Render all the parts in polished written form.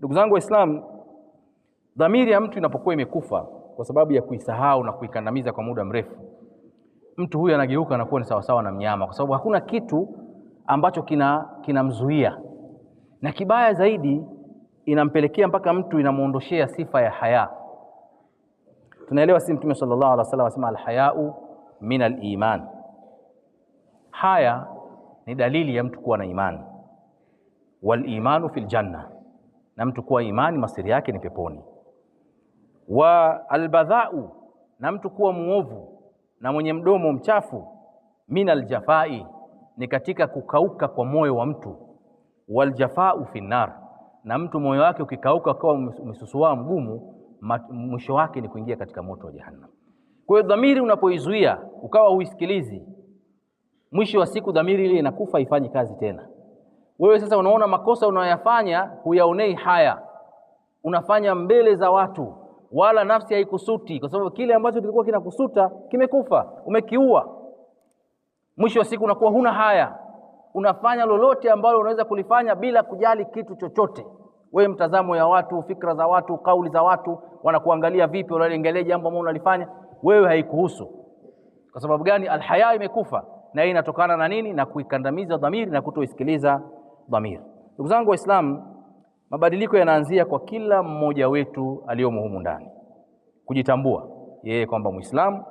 Ndugu zangu Waislamu, dhamiri ya mtu inapokuwa imekufa kwa sababu ya kuisahau na kuikandamiza kwa muda mrefu, mtu huyu anageuka na kuwa ni sawasawa na mnyama, kwa sababu hakuna kitu ambacho kinamzuia, na kibaya zaidi inampelekea mpaka mtu inamuondoshea sifa ya haya. Tunaelewa si Mtume sallallahu alaihi wasallam asema alhayau min aliman, haya ni dalili ya mtu kuwa na imani. Wal imanu fil janna, na mtu kuwa imani masiri yake ni peponi. Wa albadhau, na mtu kuwa muovu na mwenye mdomo mchafu. Min aljafai, ni katika kukauka kwa moyo wa mtu. Wal jafau fi nar, na mtu moyo wake ukikauka kwa umesusua mgumu, mwisho wake ni kuingia katika moto wa jahannam. Kwa hiyo dhamiri unapoizuia ukawa huisikilizi, mwisho wa siku dhamiri ile inakufa, haifanyi kazi tena. Wewe sasa unaona makosa unayoyafanya huyaonei haya, unafanya mbele za watu, wala nafsi haikusuti, kwa sababu kile ambacho kilikuwa kinakusuta kimekufa, umekiua. Mwisho wa siku unakuwa huna haya, unafanya lolote ambalo unaweza kulifanya bila kujali kitu chochote. Wewe mtazamo ya watu, fikra za watu, kauli za watu, wanakuangalia vipi, unalengelea jambo ambalo unalifanya, wewe haikuhusu. Kwa sababu gani? Alhaya imekufa, na hii inatokana na nini? Na kuikandamiza dhamiri na kutoisikiliza dhamiri. Ndugu zangu Waislamu, mabadiliko yanaanzia kwa kila mmoja wetu aliyomo humu ndani kujitambua yeye kwamba Muislamu,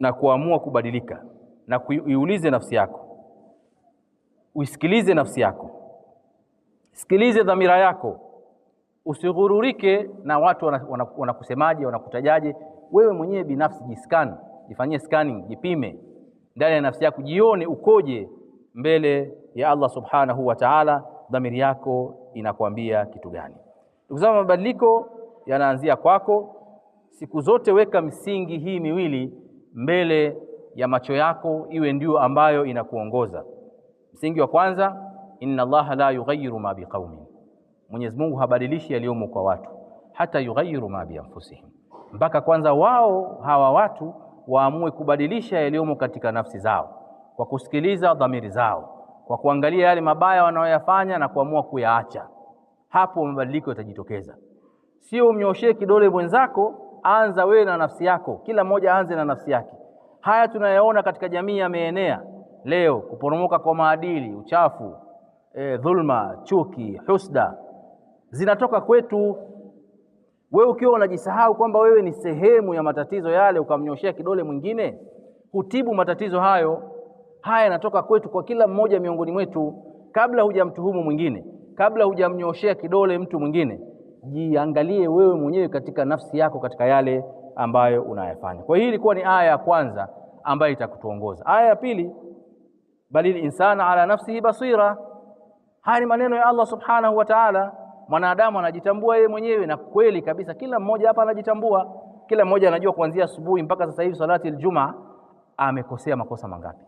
na kuamua kubadilika, na kuiulize nafsi yako, uisikilize nafsi yako, sikilize dhamira yako, usighururike na watu wanakusemaje, wanakutajaje. Wewe mwenyewe binafsi jiscan, jifanyie scanning, jipime ndani ya nafsi yako, jione ukoje mbele ya Allah subhanahu wa ta'ala, dhamiri yako inakwambia kitu gani. Ndugu zangu, mabadiliko yanaanzia kwako. Siku zote weka misingi hii miwili mbele ya macho yako, iwe ndio ambayo inakuongoza. Msingi wa kwanza, inna Allah la yughayyiru ma biqaumin, Mwenyezi Mungu habadilishi yaliyomo kwa watu, hata yughayyiru ma bi anfusihim, mpaka kwanza wao hawa watu waamue kubadilisha yaliyomo katika nafsi zao, kwa kusikiliza dhamiri zao, kwa kuangalia yale mabaya wanayoyafanya na kuamua kuyaacha. Hapo mabadiliko yatajitokeza. Sio umnyoshee kidole mwenzako, anza wewe na nafsi yako. Kila mmoja aanze na nafsi yake. Haya tunayaona katika jamii yameenea leo, kuporomoka kwa maadili, uchafu, dhulma, chuki, husda, zinatoka kwetu. Wewe ukiwa unajisahau kwamba wewe ni sehemu ya matatizo yale, ukamnyoshea kidole mwingine, hutibu matatizo hayo. Haya yanatoka kwetu, kwa kila mmoja miongoni mwetu. Kabla hujamtuhumu mwingine, kabla hujamnyoshea kidole mtu mwingine, jiangalie wewe mwenyewe katika nafsi yako, katika yale ambayo unayafanya. Kwa hiyo hii ilikuwa ni aya ya kwanza ambayo itakutuongoza. Aya ya pili, balil insana ala nafsihi basira. Haya ni maneno ya Allah subhanahu wa ta'ala. Mwanadamu anajitambua yeye mwenyewe, na kweli kabisa kila mmoja hapa anajitambua. Kila mmoja anajua kuanzia asubuhi mpaka sasa hivi salati aljumaa amekosea makosa mangapi,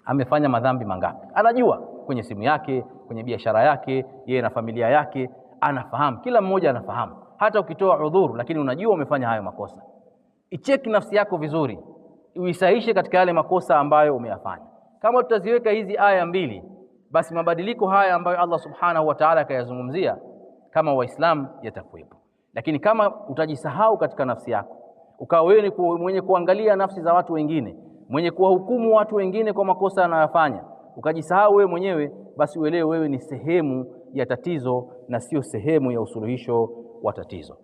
amefanya madhambi mangapi. Anajua kwenye simu yake, kwenye biashara yake, yeye na familia yake anafahamu. Kila mmoja anafahamu, hata ukitoa udhuru, lakini unajua umefanya hayo makosa. Icheki nafsi yako vizuri, uisahishe katika yale makosa ambayo umeyafanya. Kama tutaziweka hizi aya mbili, basi mabadiliko haya ambayo Allah subhanahu wa ta'ala akayazungumzia kama Waislamu yatakuwepo. Lakini kama utajisahau katika nafsi yako, ukawa wewe ni mwenye kuangalia nafsi za watu wengine, mwenye kuwahukumu watu wengine kwa makosa wanayofanya, ukajisahau wewe mwenyewe, basi uelewe wewe ni sehemu ya tatizo na sio sehemu ya usuluhisho wa tatizo.